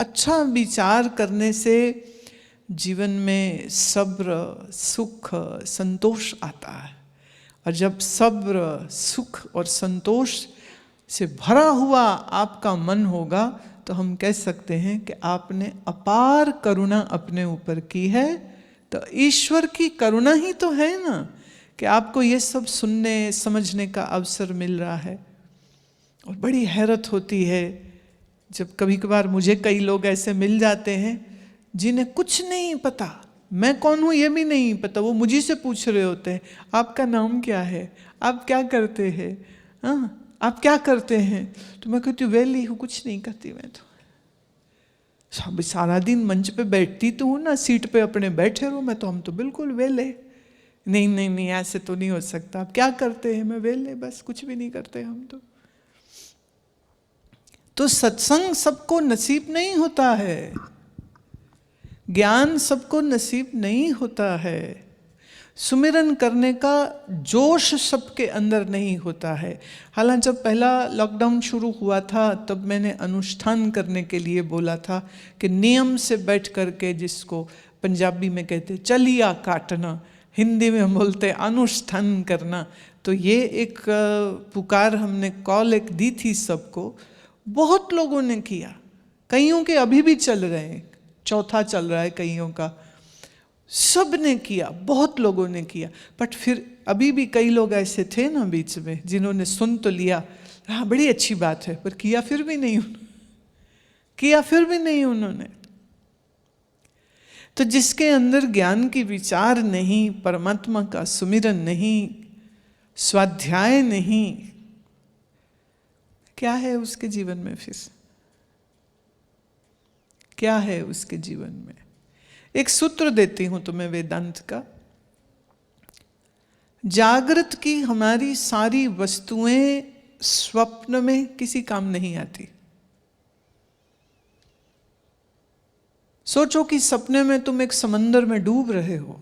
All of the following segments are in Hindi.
अच्छा विचार करने से जीवन में सब्र, सुख, संतोष आता है। और जब सब्र, सुख और संतोष से भरा हुआ आपका मन होगा तो हम कह सकते हैं कि आपने अपार करुणा अपने ऊपर की है। तो ईश्वर की करुणा ही तो है ना कि आपको ये सब सुनने समझने का अवसर मिल रहा है। और बड़ी हैरत होती है जब कभी कभार मुझे कई लोग ऐसे मिल जाते हैं जिन्हें कुछ नहीं पता, मैं कौन हूँ ये भी नहीं पता, वो मुझे से पूछ रहे होते हैं आपका नाम क्या है, आप क्या करते हैं, हाँ आप क्या करते हैं। तो मैं कहती हूँ वेली हूँ, कुछ नहीं करती मैं तो। सब सारा दिन मंच पे बैठती तो हूँ ना, सीट पे अपने बैठे रहो, मैं तो हम तो बिल्कुल वेले। नहीं नहीं नहीं ऐसे तो नहीं हो सकता, आप क्या करते हैं, मैं वेले बस कुछ भी नहीं करते हम तो सत्संग सबको नसीब नहीं होता है, ज्ञान सबको नसीब नहीं होता है, सुमिरन करने का जोश सबके अंदर नहीं होता है। हालांकि जब पहला लॉकडाउन शुरू हुआ था तब मैंने अनुष्ठान करने के लिए बोला था कि नियम से बैठ करके, जिसको पंजाबी में कहते चलिया काटना, हिंदी में हम बोलते अनुष्ठान करना। तो ये एक पुकार हमने कॉल एक दी थी सबको, बहुत लोगों ने किया, कईयों के अभी भी चल रहे हैं, चौथा चल रहा है कईयों का, सब ने किया, बहुत लोगों ने किया। बट फिर अभी भी कई लोग ऐसे थे ना बीच में जिन्होंने सुन तो लिया, हाँ बड़ी अच्छी बात है, पर किया फिर भी नहीं, किया फिर भी नहीं उन्होंने। तो जिसके अंदर ज्ञान की विचार नहीं, परमात्मा का सुमिरन नहीं, स्वाध्याय नहीं, क्या है उसके जीवन में, फिर क्या है उसके जीवन में। एक सूत्र देती हूं तुम्हें वेदांत का। जागृत की हमारी सारी वस्तुएं स्वप्न में किसी काम नहीं आती। सोचो कि सपने में तुम एक समंदर में डूब रहे हो,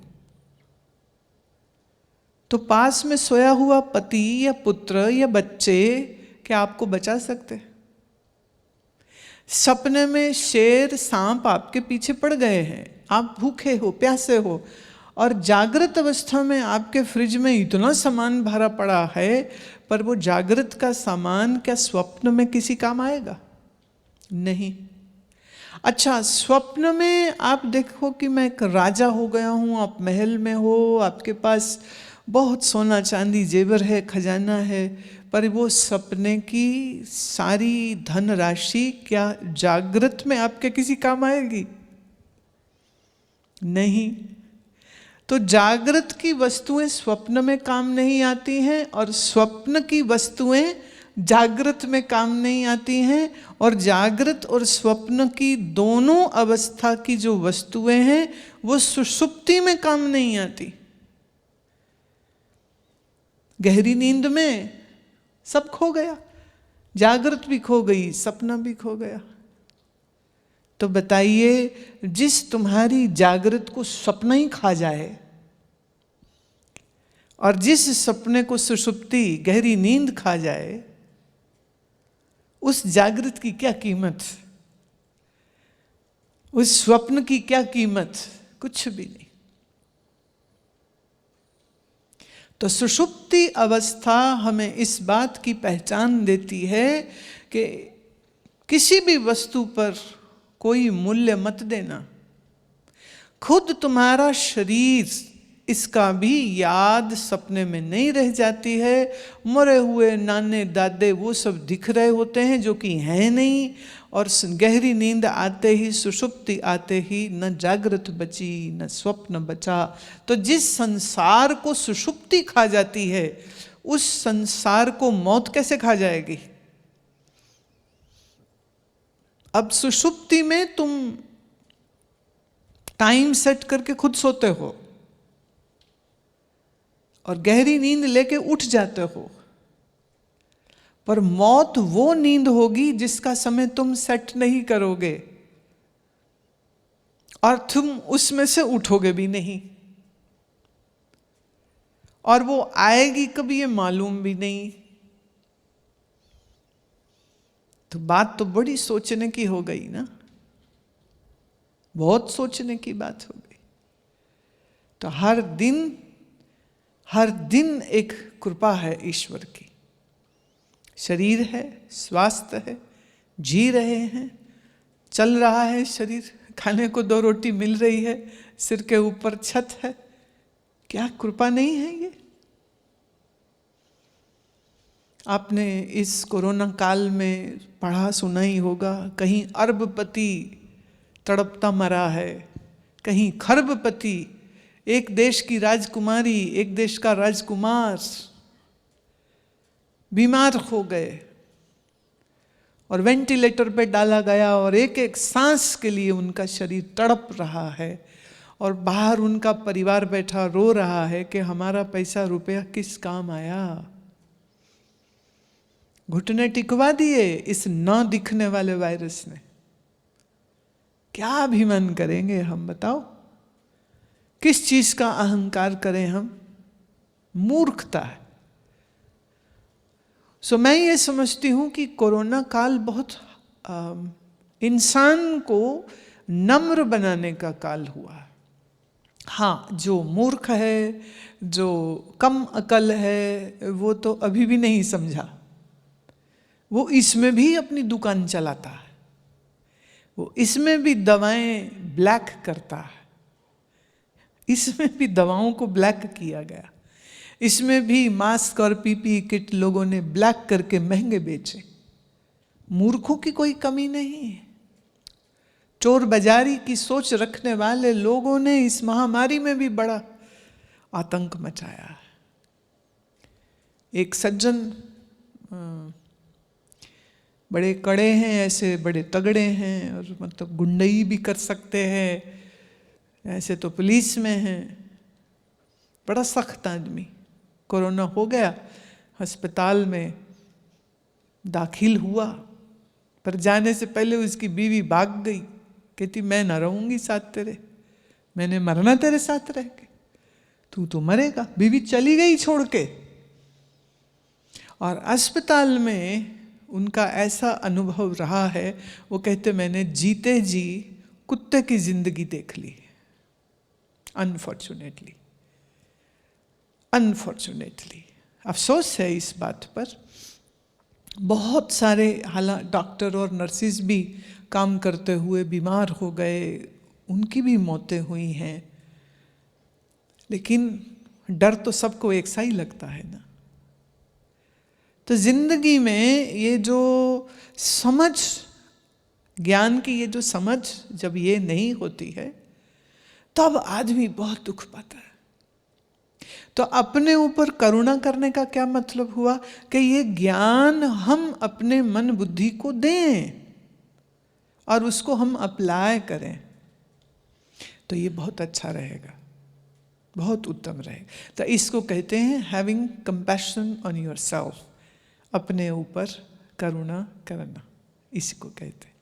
तो पास में सोया हुआ पति या पुत्र या बच्चे क्या आपको बचा सकते? सपने में शेर सांप आपके पीछे पड़ गए हैं, आप भूखे हो, प्यासे हो, और जागृत अवस्था में आपके फ्रिज में इतना सामान भरा पड़ा है, पर वो जागृत का सामान क्या स्वप्न में किसी काम आएगा? नहीं। अच्छा, स्वप्न में आप देखो कि मैं एक राजा हो गया हूँ, आप महल में हो, आपके पास बहुत सोना चांदी जेवर है, खजाना है, पर वो सपने की सारी धन राशि क्या जागृत में आपके किसी काम आएगी? नहीं। तो जागृत की वस्तुएं स्वप्न में काम नहीं आती हैं, और स्वप्न की वस्तुएं जागृत में काम नहीं आती हैं, और जागृत और स्वप्न की दोनों अवस्था की जो वस्तुएं हैं वो सुषुप्ति में काम नहीं आती। गहरी नींद में सब खो गया, जागृत भी खो गई, सपना भी खो गया। तो बताइए, जिस तुम्हारी जागृत को सपना ही खा जाए और जिस सपने को सुषुप्ति गहरी नींद खा जाए, उस जागृत की क्या कीमत, उस स्वप्न की क्या कीमत? कुछ भी नहीं। तो सुषुप्ति अवस्था हमें इस बात की पहचान देती है कि किसी भी वस्तु पर कोई मूल्य मत देना। खुद तुम्हारा शरीर, इसका भी याद सपने में नहीं रह जाती है। मरे हुए नाने दादे वो सब दिख रहे होते हैं जो कि हैं नहीं, और गहरी नींद आते ही, सुषुप्ति आते ही न जागृत बची न स्वप्न बचा। तो जिस संसार को सुषुप्ति खा जाती है, उस संसार को मौत कैसे खा जाएगी? अब सुषुप्ति में तुम टाइम सेट करके खुद सोते हो और गहरी नींद लेके उठ जाते हो, पर मौत वो नींद होगी जिसका समय तुम सेट नहीं करोगे, और तुम उसमें से उठोगे भी नहीं, और वो आएगी कभी ये मालूम भी नहीं। तो बात तो बड़ी सोचने की हो गई ना। बहुत सोचने की बात हो गई। तो हर दिन एक कृपा है ईश्वर की। शरीर है, स्वास्थ्य है, जी रहे हैं, चल रहा है शरीर, खाने को 2 रोटी मिल रही है, सिर के ऊपर छत है। क्या कृपा नहीं है ये? आपने इस कोरोना काल में पढ़ा सुना ही होगा, कहीं अरबपति तड़पता मरा है, कहीं खरबपति, एक देश की राजकुमारी, एक देश का राजकुमार बीमार हो गए और वेंटिलेटर पे डाला गया और एक एक सांस के लिए उनका शरीर तड़प रहा है और बाहर उनका परिवार बैठा रो रहा है कि हमारा पैसा रुपया किस काम आया। घुटने टिकवा दिए इस न दिखने वाले वायरस ने। क्या अभिमान करेंगे हम, बताओ? किस चीज का अहंकार करें हम? मूर्खता है। सो मैं ये समझती हूं कि कोरोना काल बहुत इंसान को नम्र बनाने का काल हुआ। हाँ, जो मूर्ख है, जो कम अकल है, वो तो अभी भी नहीं समझा। वो इसमें भी अपनी दुकान चलाता है, वो इसमें भी दवाएं ब्लैक करता है, इसमें भी दवाओं को ब्लैक किया गया, इसमें भी मास्क और पीपी किट लोगों ने ब्लैक करके महंगे बेचे। मूर्खों की कोई कमी नहीं है। चोर बाजारी की सोच रखने वाले लोगों ने इस महामारी में भी बड़ा आतंक मचाया है। एक सज्जन बड़े कड़े हैं, ऐसे बड़े तगड़े हैं और मतलब गुंडई भी कर सकते हैं, ऐसे तो पुलिस में हैं, बड़ा सख्त आदमी। कोरोना हो गया, अस्पताल में दाखिल हुआ, पर जाने से पहले उसकी बीवी भाग गई, कहती मैं ना रहूंगी साथ तेरे, मैंने मरना तेरे साथ रह के, तू तो मरेगा। बीवी चली गई छोड़ के। और अस्पताल में उनका ऐसा अनुभव रहा है, वो कहते मैंने जीते जी कुत्ते की जिंदगी देख ली। अनफॉर्चुनेटली अफसोस है इस बात पर। बहुत सारे हालांकि डॉक्टर और नर्सिस भी काम करते हुए बीमार हो गए, उनकी भी मौतें हुई हैं। लेकिन डर तो सबको एक सा ही लगता है ना। तो जिंदगी में ये जो समझ, ज्ञान की ये जो समझ जब ये नहीं होती है, तब आदमी बहुत दुख पाता है। तो अपने ऊपर करुणा करने का क्या मतलब हुआ कि ये ज्ञान हम अपने मन बुद्धि को दें और उसको हम अप्लाई करें, तो ये बहुत अच्छा रहेगा, बहुत उत्तम रहेगा। तो इसको कहते हैं हैविंग कंपैशन ऑन योरसेल्फ, अपने ऊपर करुणा करना, इसको कहते हैं।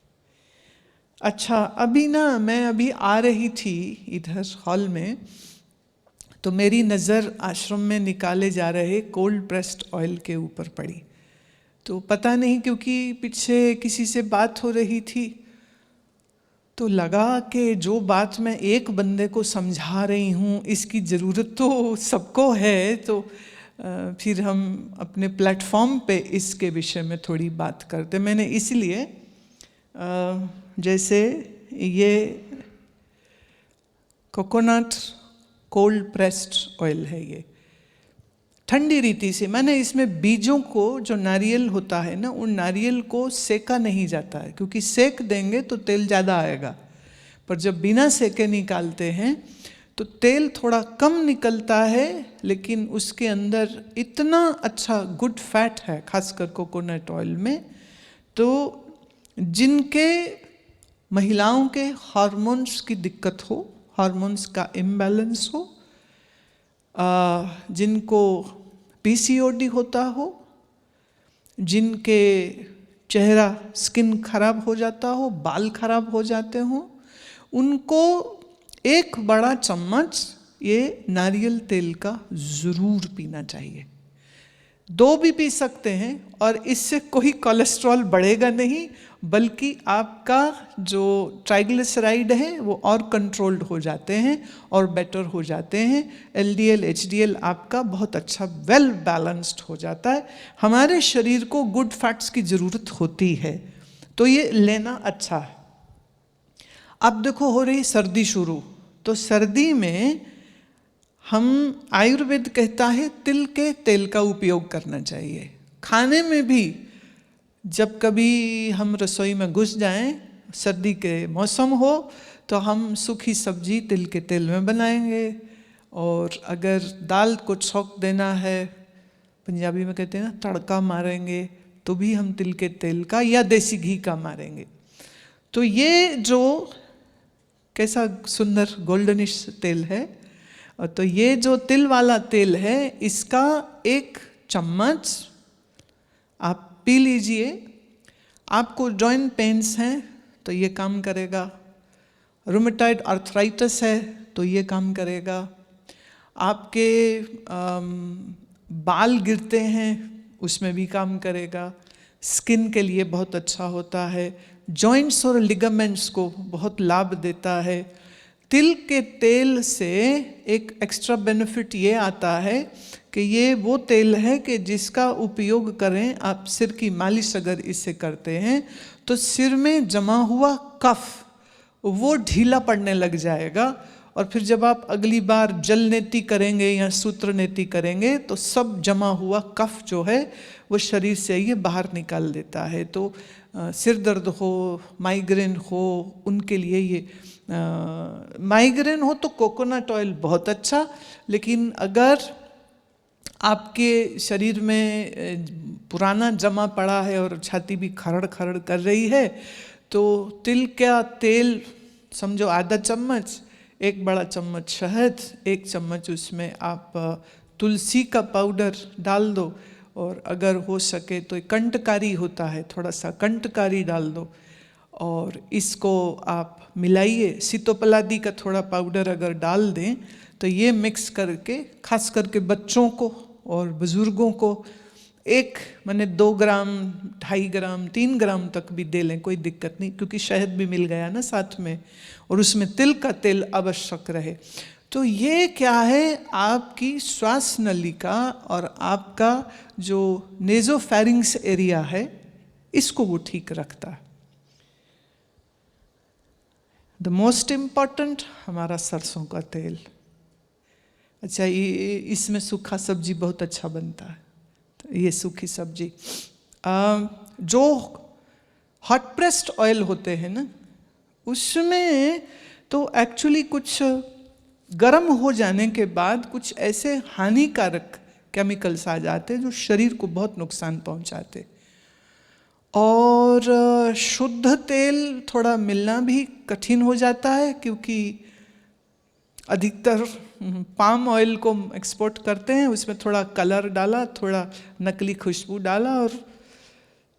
अच्छा, अभी ना मैं अभी आ रही थी इधर हॉल में, तो मेरी नज़र आश्रम में निकाले जा रहे कोल्ड प्रेस्ड ऑयल के ऊपर पड़ी। तो पता नहीं, क्योंकि पीछे किसी से बात हो रही थी, तो लगा कि जो बात मैं एक बंदे को समझा रही हूँ इसकी ज़रूरत तो सबको है, तो फिर हम अपने प्लेटफॉर्म पे इसके विषय में थोड़ी बात करते। मैंने इसलिए जैसे ये कोकोनट कोल्ड प्रेस्ड ऑयल है, ये ठंडी रीति से, मैंने इसमें बीजों को, जो नारियल होता है ना, उन नारियल को सेका नहीं जाता है, क्योंकि सेक देंगे तो तेल ज़्यादा आएगा, पर जब बिना सेके निकालते हैं तो तेल थोड़ा कम निकलता है, लेकिन उसके अंदर इतना अच्छा गुड फैट है, खासकर कोकोनट ऑयल में। तो जिनके महिलाओं के हार्मोन्स की दिक्कत हो, हार्मोन्स का इम्बैलेंस हो, जिनको पीसीओडी होता हो, जिनके चेहरा स्किन खराब हो जाता हो, बाल खराब हो जाते हो, उनको एक बड़ा चम्मच ये नारियल तेल का ज़रूर पीना चाहिए। 2 भी पी सकते हैं, और इससे कोई कोलेस्ट्रॉल बढ़ेगा नहीं, बल्कि आपका जो ट्राइग्लिसराइड है वो और कंट्रोल्ड हो जाते हैं और बेटर हो जाते हैं। LDL HDL आपका बहुत अच्छा वेल बैलेंस्ड हो जाता है। हमारे शरीर को गुड फैट्स की ज़रूरत होती है, तो ये लेना अच्छा है। अब देखो हो रही सर्दी शुरू, तो सर्दी में हम, आयुर्वेद कहता है तिल के तेल का उपयोग करना चाहिए। खाने में भी जब कभी हम रसोई में घुस जाएं, सर्दी के मौसम हो, तो हम सूखी सब्जी तिल के तेल में बनाएंगे। और अगर दाल को छौंक देना है, पंजाबी में कहते हैं ना तड़का मारेंगे, तो भी हम तिल के तेल का या देसी घी का मारेंगे। तो ये जो कैसा सुंदर गोल्डनिश तेल है, तो ये जो तिल वाला तेल है, इसका 1 चम्मच आप पी लीजिए। आपको जॉइंट पेन्स हैं तो ये काम करेगा, रूमेटॉइड आर्थराइटिस है तो ये काम करेगा, आपके बाल गिरते हैं उसमें भी काम करेगा, स्किन के लिए बहुत अच्छा होता है, जॉइंट्स और लिगामेंट्स को बहुत लाभ देता है। तिल के तेल से एक एक्स्ट्रा बेनिफिट ये आता है कि ये वो तेल है कि जिसका उपयोग करें आप, सिर की मालिश अगर इससे करते हैं तो सिर में जमा हुआ कफ वो ढीला पड़ने लग जाएगा, और फिर जब आप अगली बार जल नेति करेंगे या सूत्र नेति करेंगे तो सब जमा हुआ कफ जो है वो शरीर से ये बाहर निकाल देता है। तो सिर दर्द हो, माइग्रेन हो, उनके लिए ये माइग्रेन हो तो कोकोनट ऑयल बहुत अच्छा, लेकिन अगर आपके शरीर में पुराना जमा पड़ा है और छाती भी खरड़ खरड़ कर रही है, तो तिल का तेल समझो आधा चम्मच, 1 बड़ा चम्मच शहद, 1 चम्मच उसमें आप तुलसी का पाउडर डाल दो, और अगर हो सके तो कंटकारी होता है, थोड़ा सा कंटकारी डाल दो, और इसको आप मिलाइए। सीतोपलादी का थोड़ा पाउडर अगर डाल दें तो ये मिक्स करके, खास करके बच्चों को और बुज़ुर्गों को 2 ग्राम, 2.5 ग्राम, 3 ग्राम तक भी दे लें, कोई दिक्कत नहीं, क्योंकि शहद भी मिल गया ना साथ में, और उसमें तिल का तेल आवश्यक रहे। तो ये क्या है, आपकी श्वास नलिका और आपका जो नेज़ोफेरिंक्स एरिया है इसको वो ठीक रखता है। द मोस्ट इम्पॉर्टेंट हमारा सरसों का तेल। अच्छा, ये इसमें सूखा सब्जी बहुत अच्छा बनता है, तो ये सूखी सब्जी। जो हॉट प्रेस्ड ऑयल होते हैं ना, उसमें तो एक्चुअली कुछ गर्म हो जाने के बाद कुछ ऐसे हानिकारक केमिकल्स आ जाते हैं जो शरीर को बहुत नुकसान पहुंचाते, और शुद्ध तेल थोड़ा मिलना भी कठिन हो जाता है, क्योंकि अधिकतर पाम ऑयल को एक्सपोर्ट करते हैं, उसमें थोड़ा कलर डाला, थोड़ा नकली खुशबू डाला, और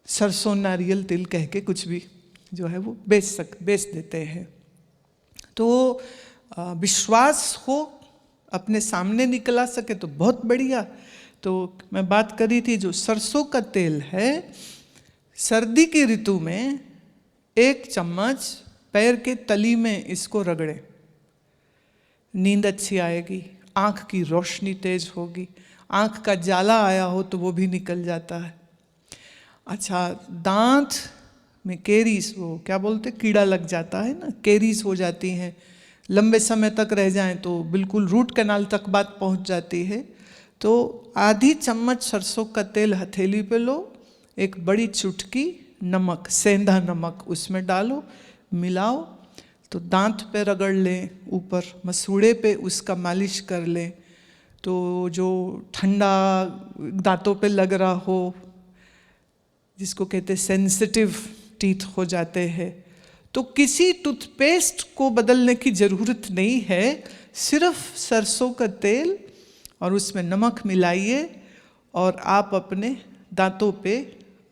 सरसों नारियल तिल कह के कुछ भी जो है वो बेच देते हैं। तो विश्वास हो, अपने सामने निकला सके तो बहुत बढ़िया। तो मैं बात करी थी, जो सरसों का तेल है, सर्दी की ऋतु में 1 चम्मच पैर के तली में इसको रगड़े, नींद अच्छी आएगी, आँख की रोशनी तेज होगी, आँख का जाला आया हो तो वो भी निकल जाता है। अच्छा, दांत में केरीज, वो क्या बोलते, कीड़ा लग जाता है ना, केरीज हो जाती हैं, लंबे समय तक रह जाएं तो बिल्कुल रूट कैनाल तक बात पहुंच जाती है। तो आधी चम्मच सरसों का तेल हथेली पे लो, 1 बड़ी चुटकी नमक, सेंधा नमक उसमें डालो, मिलाओ, तो दांत पे रगड़ लें, ऊपर मसूड़े पे उसका मालिश कर लें। तो जो ठंडा दांतों पे लग रहा हो, जिसको कहते हैं सेंसिटिव टीथ हो जाते हैं, तो किसी टूथपेस्ट को बदलने की ज़रूरत नहीं है, सिर्फ सरसों का तेल और उसमें नमक मिलाइए, और आप अपने दांतों पे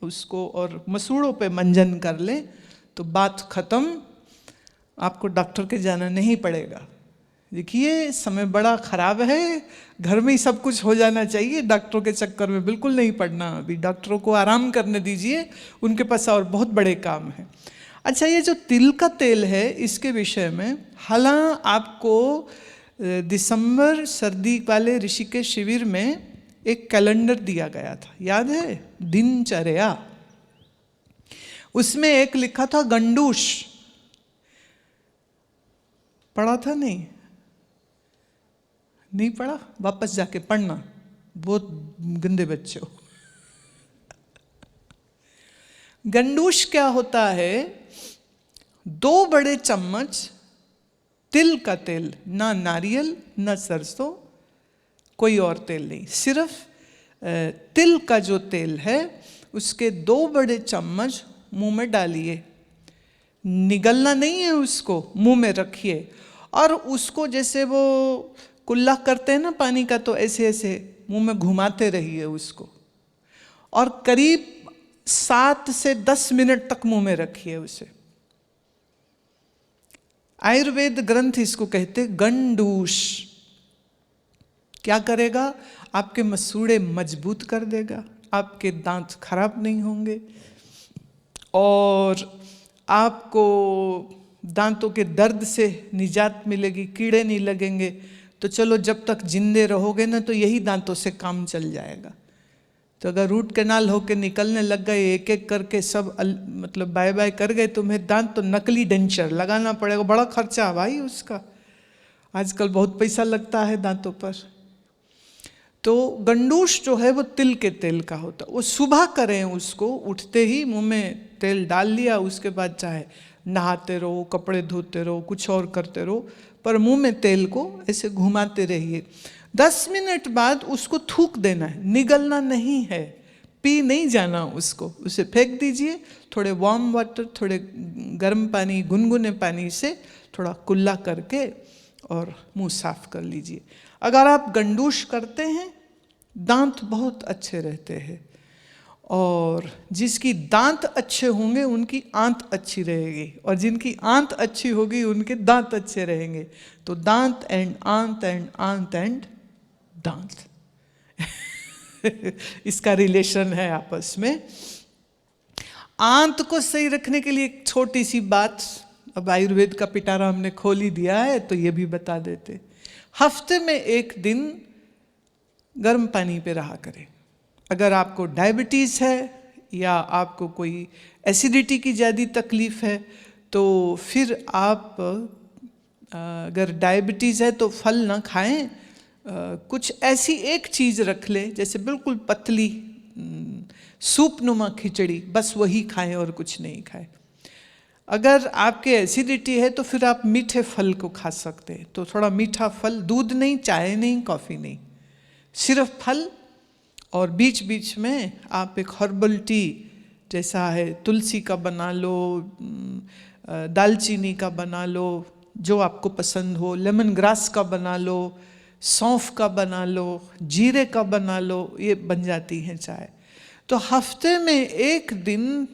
उसको और मसूड़ों पे मंजन कर लें, तो बात ख़त्म, आपको डॉक्टर के जाना नहीं पड़ेगा। देखिए समय बड़ा खराब है, घर में ही सब कुछ हो जाना चाहिए, डॉक्टरों के चक्कर में बिल्कुल नहीं पड़ना, अभी डॉक्टरों को आराम करने दीजिए, उनके पास और बहुत बड़े काम हैं। अच्छा, ये जो तिल का तेल है इसके विषय में हालांकि आपको दिसंबर सर्दी वाले ऋषिकेश शिविर में एक कैलेंडर दिया गया था, याद है, दिनचर्या। उसमें एक लिखा था गंडूश, पढ़ा था? नहीं पढ़ा? वापस जाके पढ़ना, बहुत गंदे बच्चे हो। गंडूश क्या होता है? 2 बड़े चम्मच तिल का तेल, ना नारियल ना सरसों, कोई और तेल नहीं, सिर्फ तिल का जो तेल है उसके 2 बड़े चम्मच मुंह में डालिए, निगलना नहीं है उसको, मुंह में रखिए और उसको जैसे वो कुल्ला करते हैं ना पानी का, तो ऐसे ऐसे मुंह में घुमाते रहिए उसको और करीब 7 से 10 मिनट तक मुंह में रखिए उसे। आयुर्वेद ग्रंथ इसको कहते गंडूश। क्या करेगा? आपके मसूड़े मजबूत कर देगा, आपके दांत खराब नहीं होंगे और आपको दांतों के दर्द से निजात मिलेगी, कीड़े नहीं लगेंगे। तो चलो, जब तक जिंदे रहोगे ना तो यही दांतों से काम चल जाएगा। तो अगर रूट कैनाल होके निकलने लग गए, एक एक करके सब मतलब बाय बाय कर गए तुम्हें दांत, तो नकली डेंचर लगाना पड़ेगा, बड़ा खर्चा है भाई उसका, आजकल बहुत पैसा लगता है दांतों पर। तो गंडूश जो है वो तिल के तेल का होता है, वो सुबह करें, उसको उठते ही मुंह में तेल डाल लिया, उसके बाद चाहे नहाते रहो, कपड़े धोते रहो, कुछ और करते रहो, पर मुंह में तेल को ऐसे घुमाते रहिए। 10 मिनट बाद उसको थूक देना है, निगलना नहीं है, पी नहीं जाना उसको, उसे फेंक दीजिए। थोड़े वार्म वाटर, थोड़े गर्म पानी, गुनगुने पानी से थोड़ा कुल्ला करके और मुंह साफ कर लीजिए। अगर आप गंडूश करते हैं, दांत बहुत अच्छे रहते हैं और जिसकी दांत अच्छे होंगे उनकी आंत अच्छी रहेगी और जिनकी आंत अच्छी होगी उनके दांत अच्छे रहेंगे। तो दांत एंड आंत एंड आंत एंड दांत इसका रिलेशन है आपस में। आंत को सही रखने के लिए एक छोटी सी बात, अब आयुर्वेद का पिटारा हमने खोल ही दिया है तो ये भी बता देते। हफ्ते में 1 दिन गर्म पानी पे रहा करें। अगर आपको डायबिटीज़ है या आपको कोई एसिडिटी की ज़्यादा तकलीफ़ है तो फिर आप अगर डायबिटीज़ है तो फल ना खाएं, कुछ ऐसी एक चीज़ रख लें जैसे बिल्कुल पतली सूप नुमा खिचड़ी, बस वही खाएं और कुछ नहीं खाएं। अगर आपके एसिडिटी है तो फिर आप मीठे फल को खा सकते हैं, तो थोड़ा मीठा फल, दूध नहीं, चाय नहीं, कॉफ़ी नहीं, सिर्फ फल। और बीच बीच में आप एक हर्बल टी जैसा है, तुलसी का बना लो, दालचीनी का बना लो, जो आपको पसंद हो, लेमन ग्रास का बना लो, सौंफ का बना लो, जीरे का बना लो, ये बन जाती है चाय। तो हफ्ते में 1 दिन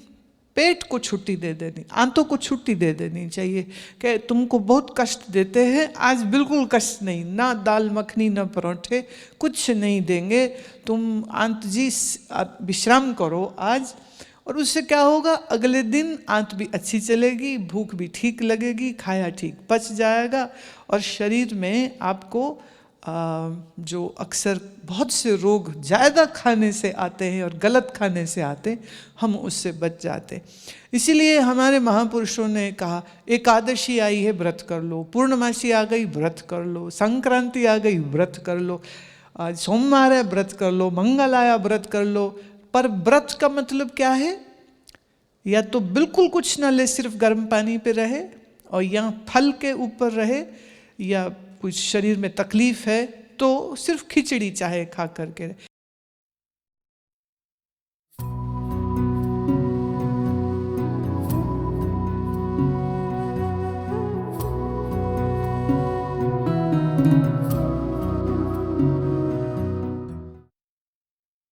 पेट को छुट्टी दे देनी, आंतों को छुट्टी दे देनी चाहिए कि तुमको बहुत कष्ट देते हैं, आज बिल्कुल कष्ट नहीं, ना दाल मखनी ना परोठे, कुछ नहीं देंगे, तुम आंत जी विश्राम करो आज। और उससे क्या होगा, अगले दिन आंत भी अच्छी चलेगी, भूख भी ठीक लगेगी, खाया ठीक पच जाएगा और शरीर में आपको जो अक्सर बहुत से रोग ज़्यादा खाने से आते हैं और गलत खाने से आते हैं, हम उससे बच जाते। इसीलिए हमारे महापुरुषों ने कहा, एकादशी आई है व्रत कर लो, पूर्णमासी आ गई व्रत कर लो, संक्रांति आ गई व्रत कर लो, आज सोमवार है व्रत कर लो, मंगल आया व्रत कर लो। पर व्रत का मतलब क्या है? या तो बिल्कुल कुछ ना ले, सिर्फ गर्म पानी पे रहे और या फल के ऊपर रहे, या कुछ शरीर में तकलीफ है तो सिर्फ खिचड़ी चाहे खा करके रहे।